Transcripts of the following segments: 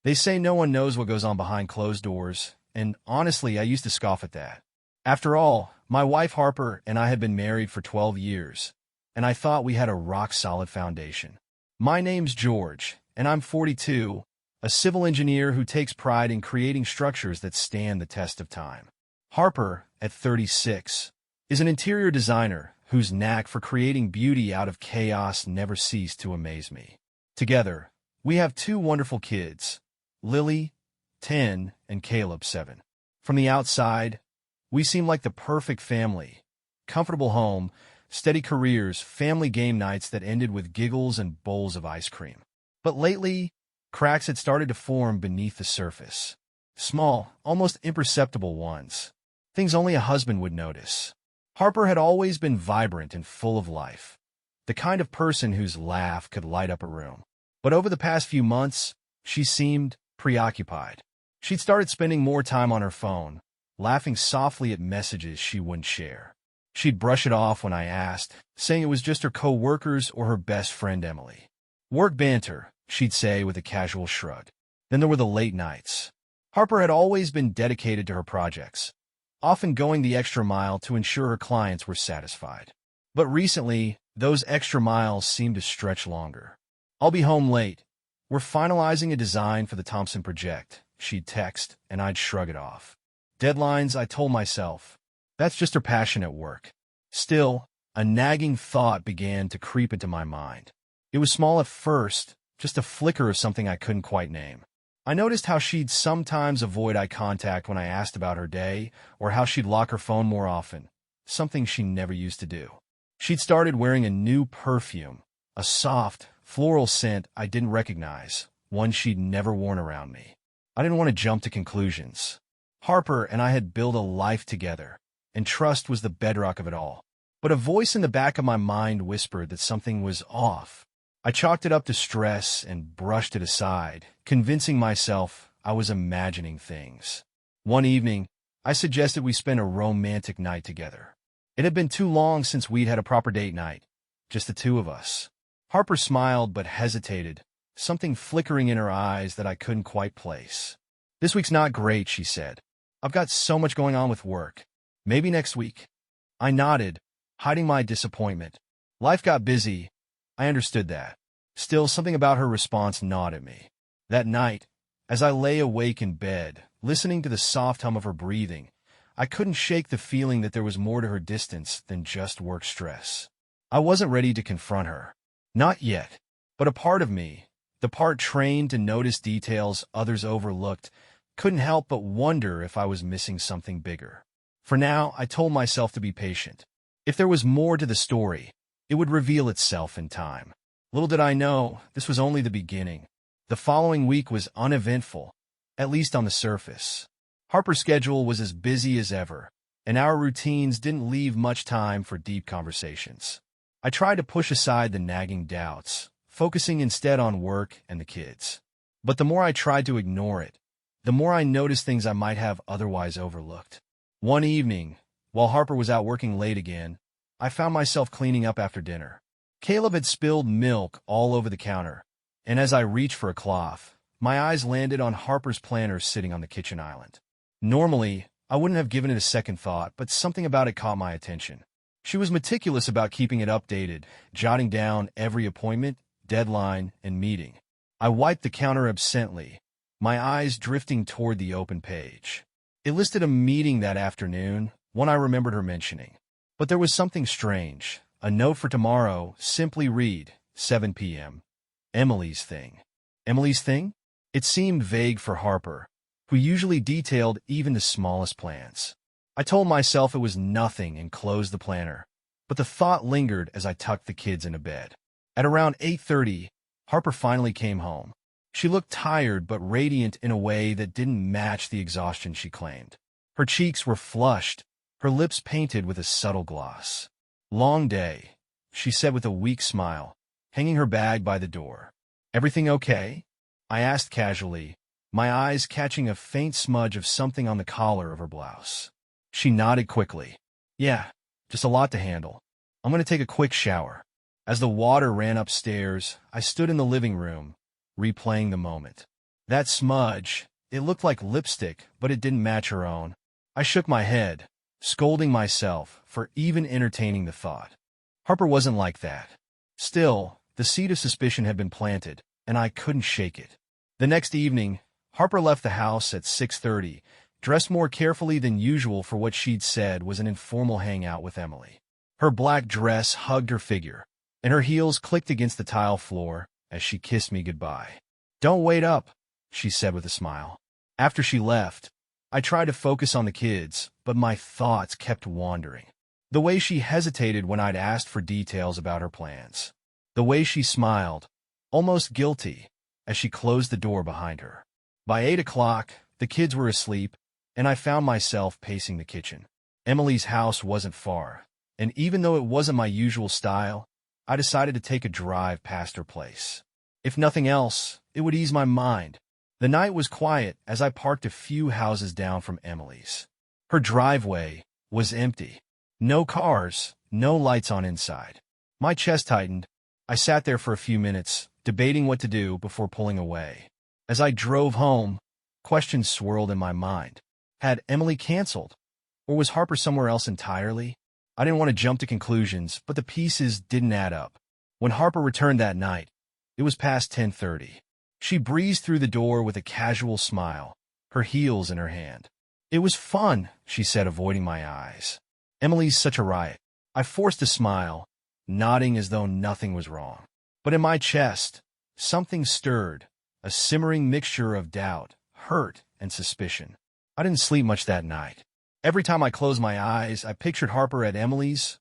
They say no one knows what goes on behind closed doors, and honestly, I used to scoff at that. After all, my wife Harper and I had been married for 12 years, and I thought we had a rock-solid foundation. My name's George, and I'm 42, a civil engineer who takes pride in creating structures that stand the test of time. Harper, at 36, is an interior designer whose knack for creating beauty out of chaos never ceased to amaze me. Together, we have two wonderful kids, Lily, 10, and Caleb, 7. From the outside, we seem like the perfect family. Comfortable home, steady careers, family game nights that ended with giggles and bowls of ice cream. But lately, cracks had started to form beneath the surface. Small, almost imperceptible ones. Things only a husband would notice. Harper had always been vibrant and full of life. The kind of person whose laugh could light up a room. But over the past few months, she seemed preoccupied. She'd started spending more time on her phone, laughing softly at messages she wouldn't share. She'd brush it off when I asked, saying it was just her co-workers or her best friend Emily. Work banter, she'd say with a casual shrug. Then there were the late nights. Harper had always been dedicated to her projects, often going the extra mile to ensure her clients were satisfied. But recently, those extra miles seemed to stretch longer. "I'll be home late. We're finalizing a design for the Thompson project," she'd text, and I'd shrug it off. Deadlines, I told myself. That's just her passion at work. Still, a nagging thought began to creep into my mind. It was small at first, just a flicker of something I couldn't quite name. I noticed how she'd sometimes avoid eye contact when I asked about her day, or how she'd lock her phone more often, something she never used to do. She'd started wearing a new perfume, a soft, floral scent I didn't recognize, one she'd never worn around me. I didn't want to jump to conclusions. Harper and I had built a life together, and trust was the bedrock of it all. But a voice in the back of my mind whispered that something was off. I chalked it up to stress and brushed it aside, convincing myself I was imagining things. One evening, I suggested we spend a romantic night together. It had been too long since we'd had a proper date night, just the two of us. Harper smiled but hesitated, something flickering in her eyes that I couldn't quite place. "This week's not great," she said. "I've got so much going on with work. Maybe next week." I nodded, hiding my disappointment. Life got busy. I understood that. Still, something about her response gnawed at me. That night, as I lay awake in bed, listening to the soft hum of her breathing, I couldn't shake the feeling that there was more to her distance than just work stress. I wasn't ready to confront her. Not yet. But a part of me, the part trained to notice details others overlooked, couldn't help but wonder if I was missing something bigger. For now, I told myself to be patient. If there was more to the story, it would reveal itself in time. Little did I know, this was only the beginning. The following week was uneventful, at least on the surface. Harper's schedule was as busy as ever, and our routines didn't leave much time for deep conversations. I tried to push aside the nagging doubts, focusing instead on work and the kids. But the more I tried to ignore it, the more I noticed things I might have otherwise overlooked. One evening, while Harper was out working late again, I found myself cleaning up after dinner. Caleb had spilled milk all over the counter, and as I reached for a cloth, my eyes landed on Harper's planner sitting on the kitchen island. Normally, I wouldn't have given it a second thought, but something about it caught my attention. She was meticulous about keeping it updated, jotting down every appointment, deadline, and meeting. I wiped the counter absently, my eyes drifting toward the open page. It listed a meeting that afternoon, one I remembered her mentioning. But there was something strange. A note for tomorrow, simply read, 7 p.m. Emily's thing. Emily's thing? It seemed vague for Harper, who usually detailed even the smallest plans. I told myself it was nothing and closed the planner, but the thought lingered as I tucked the kids into bed. At around 8:30, Harper finally came home. She looked tired but radiant in a way that didn't match the exhaustion she claimed. Her cheeks were flushed, her lips painted with a subtle gloss. "Long day," she said with a weak smile, hanging her bag by the door. "Everything okay?" I asked casually, my eyes catching a faint smudge of something on the collar of her blouse. She nodded quickly. "Yeah, just a lot to handle. I'm going to take a quick shower." As the water ran upstairs, I stood in the living room, replaying the moment. That smudge, it looked like lipstick, but it didn't match her own. I shook my head, scolding myself for even entertaining the thought. Harper wasn't like that. Still, the seed of suspicion had been planted, and I couldn't shake it. The next evening, Harper left the house at 6:30, dressed more carefully than usual for what she'd said was an informal hangout with Emily. Her black dress hugged her figure, and her heels clicked against the tile floor as she kissed me goodbye. "Don't wait up," she said with a smile. After she left, I tried to focus on the kids, but my thoughts kept wandering. The way she hesitated when I'd asked for details about her plans. The way she smiled, almost guilty, as she closed the door behind her. By 8 o'clock, the kids were asleep, and I found myself pacing the kitchen. Emily's house wasn't far, and even though it wasn't my usual style, I decided to take a drive past her place. If nothing else, it would ease my mind. The night was quiet as I parked a few houses down from Emily's. Her driveway was empty. No cars, no lights on inside. My chest tightened. I sat there for a few minutes, debating what to do before pulling away. As I drove home, questions swirled in my mind. Had Emily canceled? Or was Harper somewhere else entirely? I didn't want to jump to conclusions, but the pieces didn't add up. When Harper returned that night, it was past 10:30. She breezed through the door with a casual smile, her heels in her hand. "It was fun," she said, avoiding my eyes. "Emily's such a riot." I forced a smile, nodding as though nothing was wrong. But in my chest, something stirred, a simmering mixture of doubt, hurt, and suspicion. I didn't sleep much that night. Every time I closed my eyes, I pictured Harper at Emily's,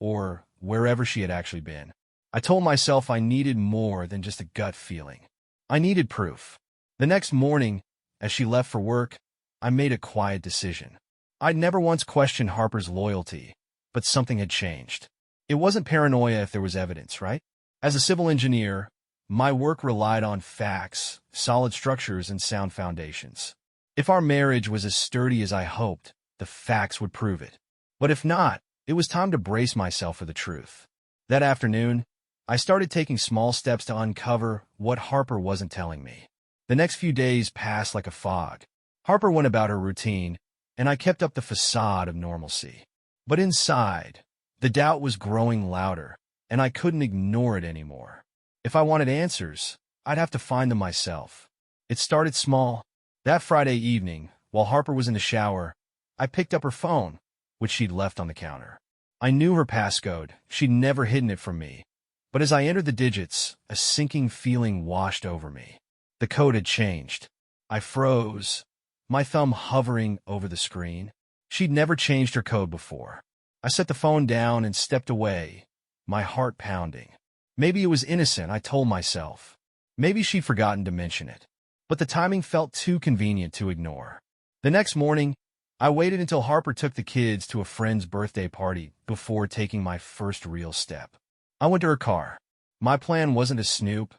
or wherever she had actually been. I told myself I needed more than just a gut feeling. I needed proof. The next morning, as she left for work, I made a quiet decision. I'd never once questioned Harper's loyalty, but something had changed. It wasn't paranoia if there was evidence, right? As a civil engineer, my work relied on facts, solid structures, and sound foundations. If our marriage was as sturdy as I hoped, the facts would prove it. But if not, it was time to brace myself for the truth. That afternoon, I started taking small steps to uncover what Harper wasn't telling me. The next few days passed like a fog. Harper went about her routine, and I kept up the facade of normalcy. But inside, the doubt was growing louder, and I couldn't ignore it anymore. If I wanted answers, I'd have to find them myself. It started small. That Friday evening, while Harper was in the shower, I picked up her phone, which she'd left on the counter. I knew her passcode. She'd never hidden it from me. But as I entered the digits, a sinking feeling washed over me. The code had changed. I froze, my thumb hovering over the screen. She'd never changed her code before. I set the phone down and stepped away, my heart pounding. Maybe it was innocent, I told myself. Maybe she'd forgotten to mention it. But the timing felt too convenient to ignore. The next morning, I waited until Harper took the kids to a friend's birthday party before taking my first real step. I went to her car. My plan wasn't to snoop,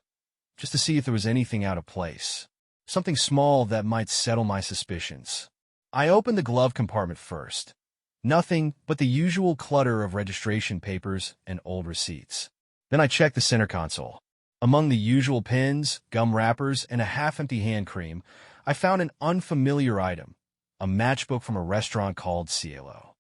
just to see if there was anything out of place. Something small that might settle my suspicions. I opened the glove compartment first. Nothing but the usual clutter of registration papers and old receipts. Then I checked the center console. Among the usual pens, gum wrappers, and a half-empty hand cream, I found an unfamiliar item, a matchbook from a restaurant called Cielo.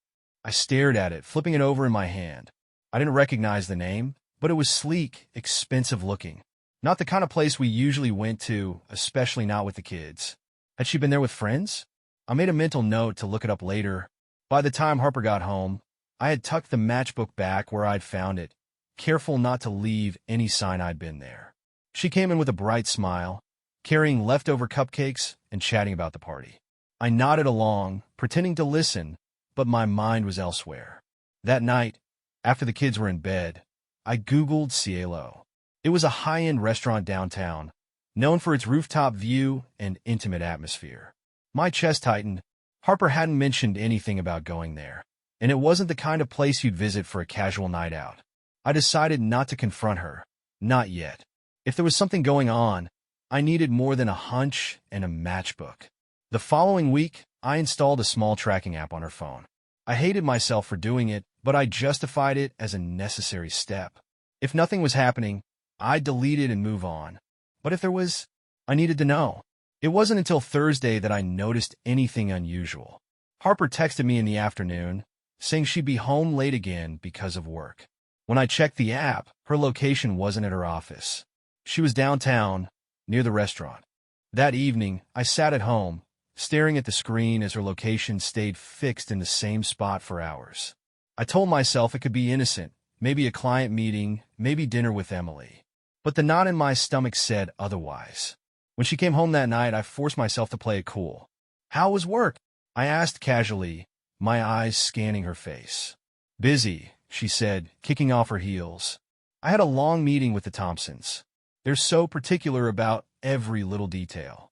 I stared at it, flipping it over in my hand. I didn't recognize the name, but it was sleek, expensive-looking. Not the kind of place we usually went to, especially not with the kids. Had she been there with friends? I made a mental note to look it up later. By the time Harper got home, I had tucked the matchbook back where I'd found it, careful not to leave any sign I'd been there. She came in with a bright smile, carrying leftover cupcakes and chatting about the party. I nodded along, pretending to listen, but my mind was elsewhere. That night, after the kids were in bed, I Googled Cielo. It was a high-end restaurant downtown, known for its rooftop view and intimate atmosphere. My chest tightened. Harper hadn't mentioned anything about going there, and it wasn't the kind of place you'd visit for a casual night out. I decided not to confront her. Not yet. If there was something going on, I needed more than a hunch and a matchbook. The following week, I installed a small tracking app on her phone. I hated myself for doing it, but I justified it as a necessary step. If nothing was happening, I'd delete it and move on. But if there was, I needed to know. It wasn't until Thursday that I noticed anything unusual. Harper texted me in the afternoon, saying she'd be home late again because of work. When I checked the app, her location wasn't at her office. She was downtown, near the restaurant. That evening, I sat at home, staring at the screen as her location stayed fixed in the same spot for hours. I told myself it could be innocent, maybe a client meeting, maybe dinner with Emily. But the knot in my stomach said otherwise. When she came home that night, I forced myself to play it cool. "How was work?" I asked casually, my eyes scanning her face. "Busy," she said, kicking off her heels. "I had a long meeting with the Thompsons. They're so particular about every little detail."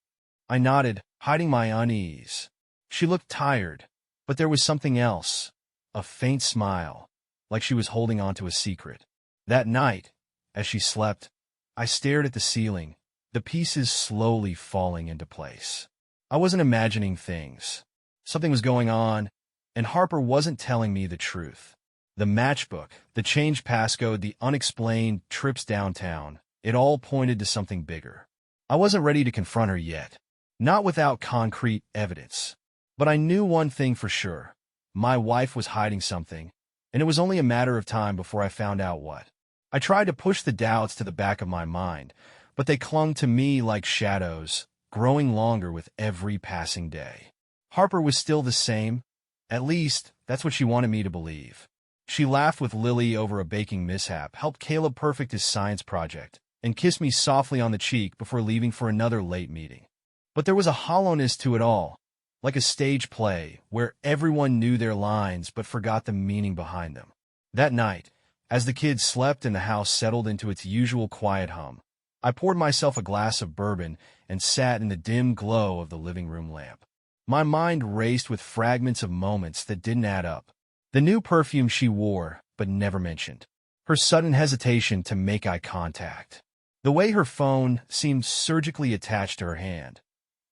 I nodded, hiding my unease. She looked tired, but there was something else, a faint smile, like she was holding on to a secret. That night, as she slept, I stared at the ceiling, the pieces slowly falling into place. I wasn't imagining things. Something was going on, and Harper wasn't telling me the truth. The matchbook, the changed passcode, the unexplained trips downtown, it all pointed to something bigger. I wasn't ready to confront her yet, not without concrete evidence. But I knew one thing for sure. My wife was hiding something, and it was only a matter of time before I found out what. I tried to push the doubts to the back of my mind, but they clung to me like shadows, growing longer with every passing day. Harper was still the same. At least, that's what she wanted me to believe. She laughed with Lily over a baking mishap, helped Caleb perfect his science project, and kissed me softly on the cheek before leaving for another late meeting. But there was a hollowness to it all, like a stage play where everyone knew their lines but forgot the meaning behind them. That night, as the kids slept and the house settled into its usual quiet hum, I poured myself a glass of bourbon and sat in the dim glow of the living room lamp. My mind raced with fragments of moments that didn't add up. The new perfume she wore but never mentioned. Her sudden hesitation to make eye contact. The way her phone seemed surgically attached to her hand,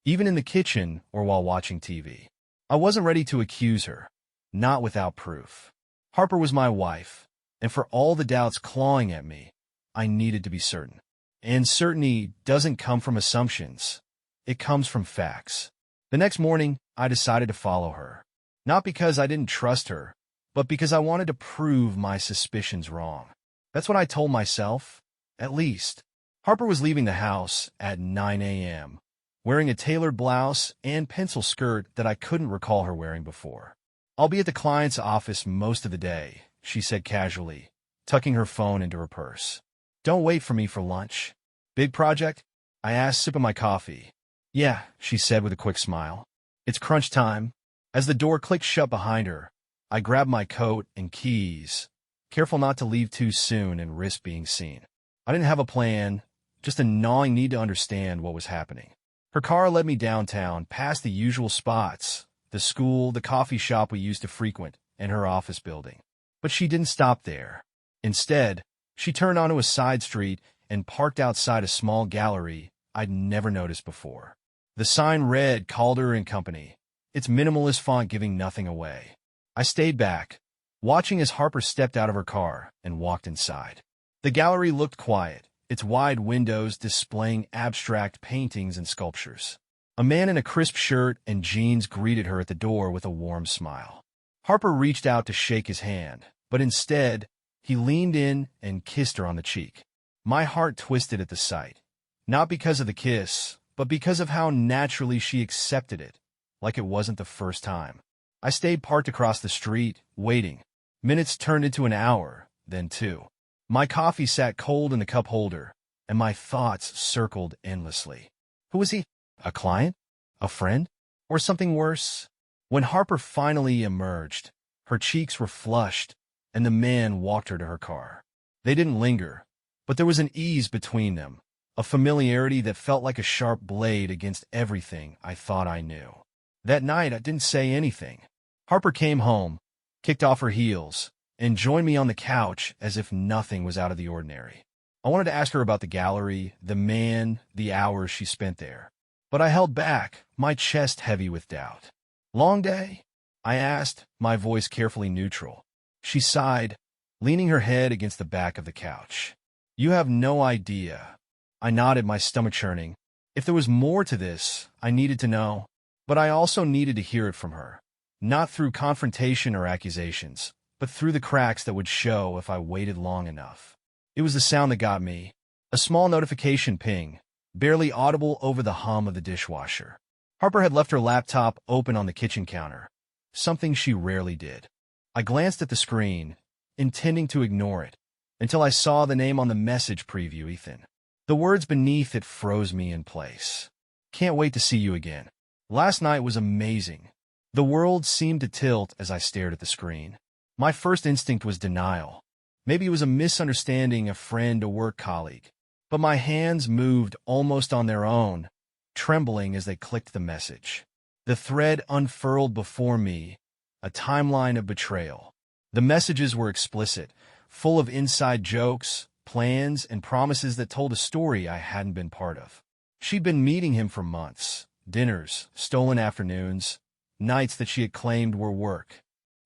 even in the kitchen or while watching TV. I wasn't ready to accuse her, not without proof. Harper was my wife, and for all the doubts clawing at me, I needed to be certain. And certainty doesn't come from assumptions. It comes from facts. The next morning, I decided to follow her. Not because I didn't trust her, but because I wanted to prove my suspicions wrong. That's what I told myself, at least. Harper was leaving the house at 9 a.m., wearing a tailored blouse and pencil skirt that I couldn't recall her wearing before. "I'll be at the client's office most of the day," she said casually, tucking her phone into her purse. "Don't wait for me for lunch." "Big project?" I asked, sipping my coffee. "Yeah," she said with a quick smile. "It's crunch time." As the door clicked shut behind her, I grabbed my coat and keys, careful not to leave too soon and risk being seen. I didn't have a plan, just a gnawing need to understand what was happening. Her car led me downtown, past the usual spots, the school, the coffee shop we used to frequent, and her office building. But she didn't stop there. Instead, she turned onto a side street and parked outside a small gallery I'd never noticed before. The sign read Calder and Company, its minimalist font giving nothing away. I stayed back, watching as Harper stepped out of her car and walked inside. The gallery looked quiet, its wide windows displaying abstract paintings and sculptures. A man in a crisp shirt and jeans greeted her at the door with a warm smile. Harper reached out to shake his hand, but instead, he leaned in and kissed her on the cheek. My heart twisted at the sight, not because of the kiss, but because of how naturally she accepted it, like it wasn't the first time. I stayed parked across the street, waiting. Minutes turned into an hour, then 2. My coffee sat cold in the cup holder, and my thoughts circled endlessly. Who was he? A client? A friend? Or something worse? When Harper finally emerged, her cheeks were flushed, and the man walked her to her car. They didn't linger, but there was an ease between them, a familiarity that felt like a sharp blade against everything I thought I knew. That night, I didn't say anything. Harper came home, kicked off her heels, and joined me on the couch as if nothing was out of the ordinary. I wanted to ask her about the gallery, the man, the hours she spent there. But I held back, my chest heavy with doubt. "Long day?" I asked, my voice carefully neutral. She sighed, leaning her head against the back of the couch. "You have no idea." I nodded, my stomach churning. If there was more to this, I needed to know. But I also needed to hear it from her. Not through confrontation or accusations, but through the cracks that would show if I waited long enough. It was the sound that got me. A small notification ping, barely audible over the hum of the dishwasher. Harper had left her laptop open on the kitchen counter, something she rarely did. I glanced at the screen, intending to ignore it, until I saw the name on the message preview, Ethan. The words beneath it froze me in place. Can't wait to see you again. Last night was amazing. The world seemed to tilt as I stared at the screen. My first instinct was denial. Maybe it was a misunderstanding, a friend, a work colleague. But my hands moved almost on their own, trembling as they clicked the message. The thread unfurled before me, a timeline of betrayal. The messages were explicit, full of inside jokes, plans, and promises that told a story I hadn't been part of. She'd been meeting him for months. Dinners, stolen afternoons, nights that she had claimed were work.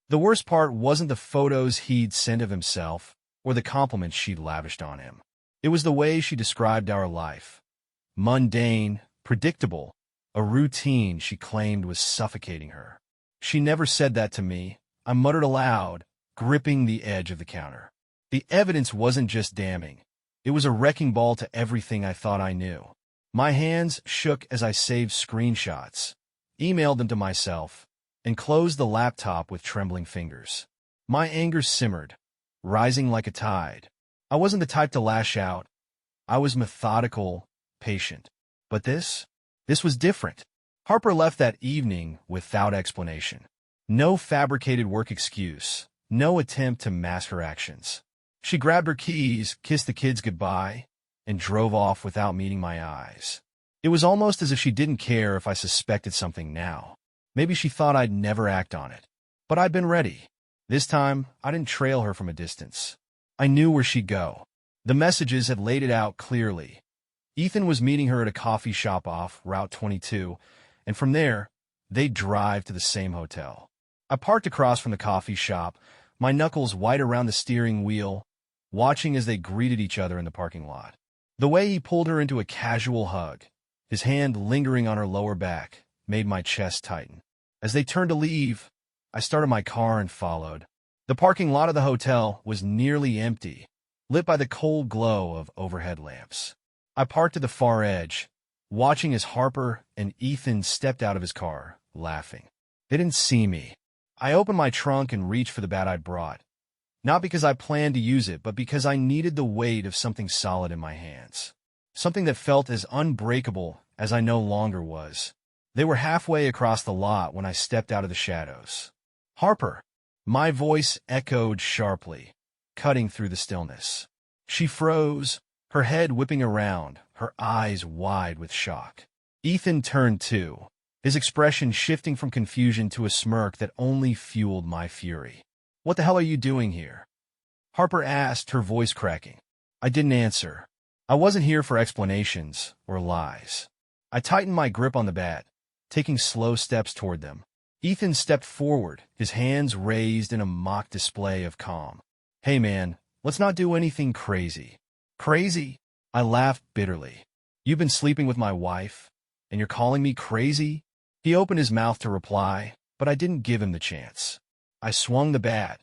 The worst part wasn't the photos he'd sent of himself or the compliments she'd lavished on him. It was the way she described our life. Mundane, predictable, a routine she claimed was suffocating her. She never said that to me. I muttered aloud, gripping the edge of the counter. The evidence wasn't just damning. It was a wrecking ball to everything I thought I knew. My hands shook as I saved screenshots, emailed them to myself, and closed the laptop with trembling fingers. My anger simmered, rising like a tide. I wasn't the type to lash out. I was methodical, patient. But this was different. Harper left that evening without explanation. No fabricated work excuse, no attempt to mask her actions. She grabbed her keys, kissed the kids goodbye, and drove off without meeting my eyes. It was almost as if she didn't care if I suspected something now. Maybe she thought I'd never act on it. But I'd been ready. This time, I didn't trail her from a distance. I knew where she'd go. The messages had laid it out clearly. Ethan was meeting her at a coffee shop off Route 22, and from there, they'd drive to the same hotel. I parked across from the coffee shop, my knuckles white around the steering wheel, watching as they greeted each other in the parking lot. The way he pulled her into a casual hug, his hand lingering on her lower back, made my chest tighten. As they turned to leave, I started my car and followed. The parking lot of the hotel was nearly empty, lit by the cold glow of overhead lamps. I parked at the far edge, watching as Harper and Ethan stepped out of his car, laughing. They didn't see me. I opened my trunk and reached for the bat I'd brought. Not because I planned to use it, but because I needed the weight of something solid in my hands. Something that felt as unbreakable as I no longer was. They were halfway across the lot when I stepped out of the shadows. Harper! My voice echoed sharply, cutting through the stillness. She froze, her head whipping around, her eyes wide with shock. Ethan turned too, his expression shifting from confusion to a smirk that only fueled my fury. "What the hell are you doing here?" Harper asked, her voice cracking. I didn't answer. I wasn't here for explanations or lies. I tightened my grip on the bat, taking slow steps toward them. Ethan stepped forward, his hands raised in a mock display of calm. "Hey man, let's not do anything crazy." "Crazy?" I laughed bitterly. "You've been sleeping with my wife, and you're calling me crazy?" He opened his mouth to reply, but I didn't give him the chance. I swung the bat,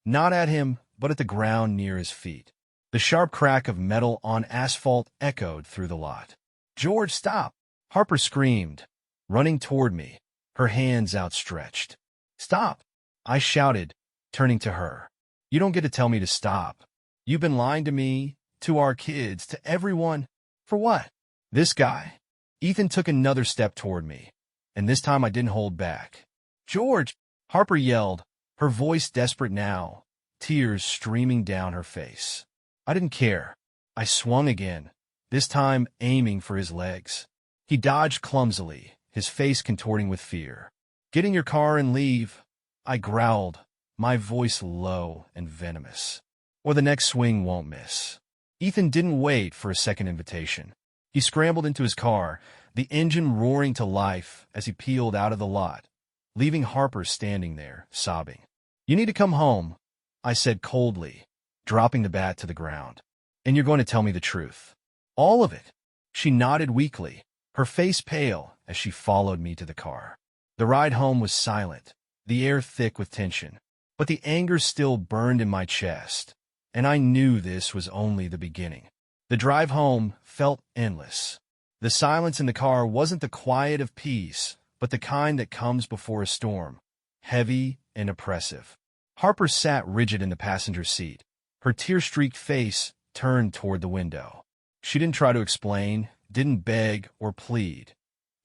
not at him, but at the ground near his feet. The sharp crack of metal on asphalt echoed through the lot. "George, stop!" Harper screamed, running toward me, her hands outstretched. "Stop!" I shouted, turning to her. "You don't get to tell me to stop. You've been lying to me, to our kids, to everyone. For what?" "This guy." Ethan took another step toward me, and this time I didn't hold back. "George!" Harper yelled, her voice desperate now, tears streaming down her face. I didn't care. I swung again, this time aiming for his legs. He dodged clumsily, his face contorting with fear. "Get in your car and leave," I growled, my voice low and venomous. "Or the next swing won't miss." Ethan didn't wait for a second invitation. He scrambled into his car, the engine roaring to life as he peeled out of the lot, leaving Harper standing there, sobbing. "You need to come home," I said coldly, dropping the bat to the ground. "And you're going to tell me the truth." "All of it." She nodded weakly, her face pale as she followed me to the car. The ride home was silent, the air thick with tension, but the anger still burned in my chest, and I knew this was only the beginning. The drive home felt endless. The silence in the car wasn't the quiet of peace, but the kind that comes before a storm, heavy and oppressive. Harper sat rigid in the passenger seat, her tear-streaked face turned toward the window. She didn't try to explain, didn't beg or plead.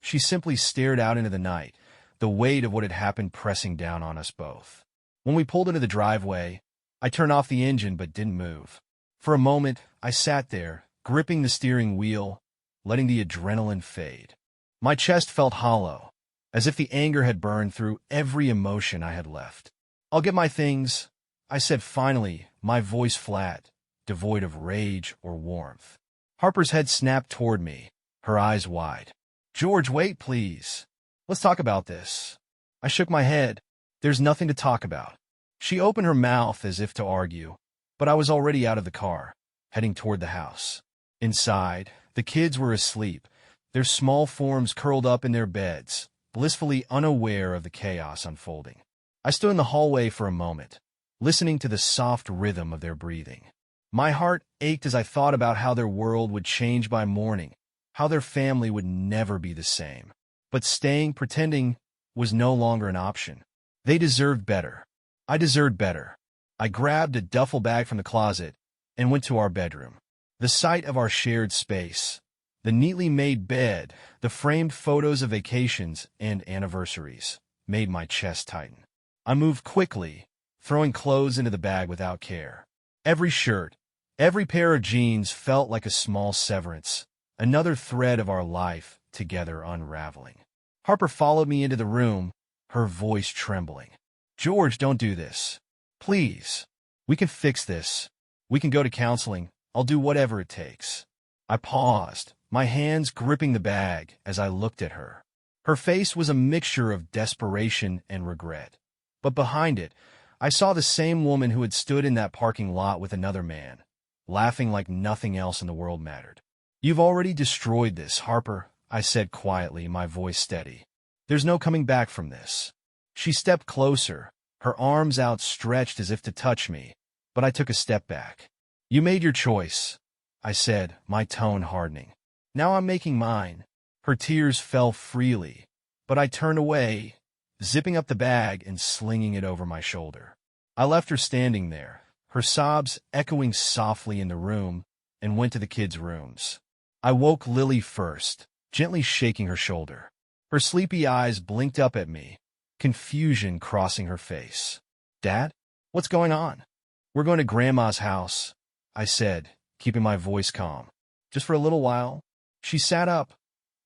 She simply stared out into the night, the weight of what had happened pressing down on us both. When we pulled into the driveway, I turned off the engine but didn't move. For a moment, I sat there, gripping the steering wheel, letting the adrenaline fade. My chest felt hollow, as if the anger had burned through every emotion I had left. "I'll get my things," I said finally, my voice flat, devoid of rage or warmth. Harper's head snapped toward me, her eyes wide. "George, wait, please. Let's talk about this." I shook my head. "There's nothing to talk about." She opened her mouth as if to argue, but I was already out of the car, heading toward the house. Inside, the kids were asleep, their small forms curled up in their beds, blissfully unaware of the chaos unfolding. I stood in the hallway for a moment, listening to the soft rhythm of their breathing. My heart ached as I thought about how their world would change by morning, how their family would never be the same. But staying, pretending, was no longer an option. They deserved better. I deserved better. I grabbed a duffel bag from the closet and went to our bedroom. The sight of our shared space, the neatly made bed, the framed photos of vacations and anniversaries, made my chest tighten. I moved quickly, throwing clothes into the bag without care. Every shirt, every pair of jeans felt like a small severance, another thread of our life together unraveling. Harper followed me into the room, her voice trembling. "George, don't do this. Please. We can fix this. We can go to counseling. I'll do whatever it takes." I paused, my hands gripping the bag as I looked at her. Her face was a mixture of desperation and regret. But behind it, I saw the same woman who had stood in that parking lot with another man, laughing like nothing else in the world mattered. "You've already destroyed this, Harper," I said quietly, my voice steady. "There's no coming back from this." She stepped closer, her arms outstretched as if to touch me, but I took a step back. "You made your choice," I said, my tone hardening. "Now I'm making mine." Her tears fell freely, but I turned away, zipping up the bag and slinging it over my shoulder. I left her standing there, her sobs echoing softly in the room, and went to the kids' rooms. I woke Lily first, gently shaking her shoulder. Her sleepy eyes blinked up at me, confusion crossing her face. "Dad? What's going on?" "We're going to Grandma's house," I said, keeping my voice calm. "Just for a little while." She sat up,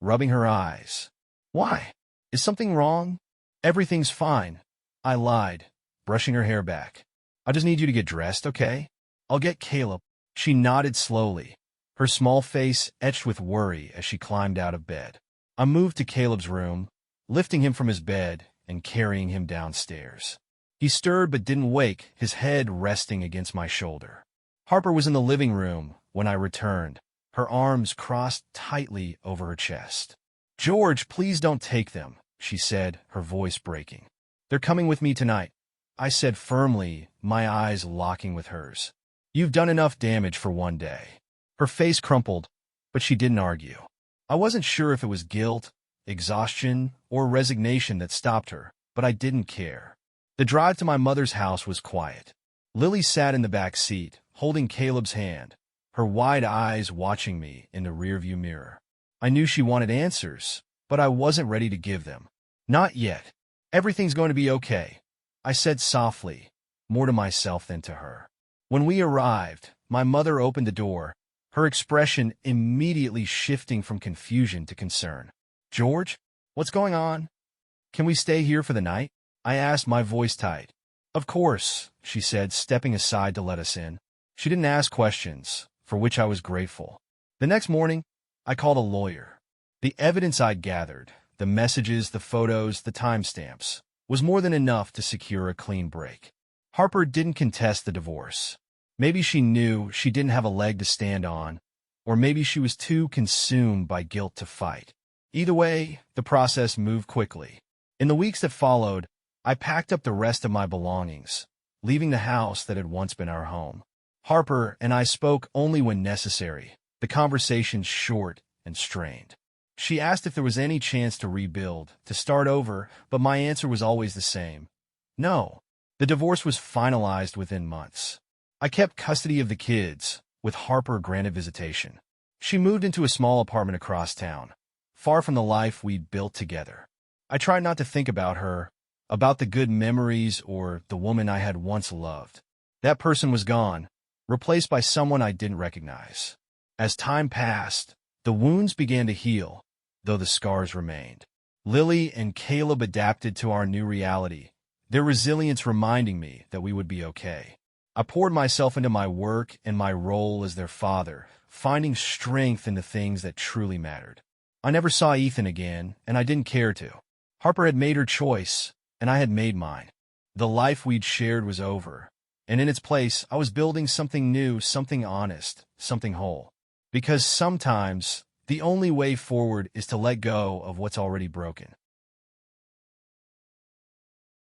rubbing her eyes. "Why? Is something wrong?" "Everything's fine," I lied, brushing her hair back. "I just need you to get dressed, okay? I'll get Caleb." She nodded slowly, her small face etched with worry as she climbed out of bed. I moved to Caleb's room, lifting him from his bed and carrying him downstairs. He stirred but didn't wake, his head resting against my shoulder. Harper was in the living room when I returned, her arms crossed tightly over her chest. "George, please don't take them," she said, her voice breaking. "They're coming with me tonight," I said firmly, my eyes locking with hers. "You've done enough damage for one day." Her face crumpled, but she didn't argue. I wasn't sure if it was guilt, exhaustion, or resignation that stopped her, but I didn't care. The drive to my mother's house was quiet. Lily sat in the back seat, holding Caleb's hand, her wide eyes watching me in the rearview mirror. I knew she wanted answers, but I wasn't ready to give them. "Not yet. Everything's going to be okay," I said softly, more to myself than to her. When we arrived, my mother opened the door, her expression immediately shifting from confusion to concern. "George, what's going on? Can we stay here for the night?" I asked, my voice tight. "Of course," she said, stepping aside to let us in. She didn't ask questions, for which I was grateful. The next morning, I called a lawyer. The evidence I'd gathered, the messages, the photos, the timestamps, was more than enough to secure a clean break. Harper didn't contest the divorce. Maybe she knew she didn't have a leg to stand on, or maybe she was too consumed by guilt to fight. Either way, the process moved quickly. In the weeks that followed, I packed up the rest of my belongings, leaving the house that had once been our home. Harper and I spoke only when necessary, the conversations short and strained. She asked if there was any chance to rebuild, to start over, but my answer was always the same. No. The divorce was finalized within months. I kept custody of the kids, with Harper granted visitation. She moved into a small apartment across town, far from the life we'd built together. I tried not to think about her, about the good memories or the woman I had once loved. That person was gone, replaced by someone I didn't recognize. As time passed, the wounds began to heal, though the scars remained. Lily and Caleb adapted to our new reality, their resilience reminding me that we would be okay. I poured myself into my work and my role as their father, finding strength in the things that truly mattered. I never saw Ethan again, and I didn't care to. Harper had made her choice, and I had made mine. The life we'd shared was over, and in its place, I was building something new, something honest, something whole. Because sometimes, the only way forward is to let go of what's already broken.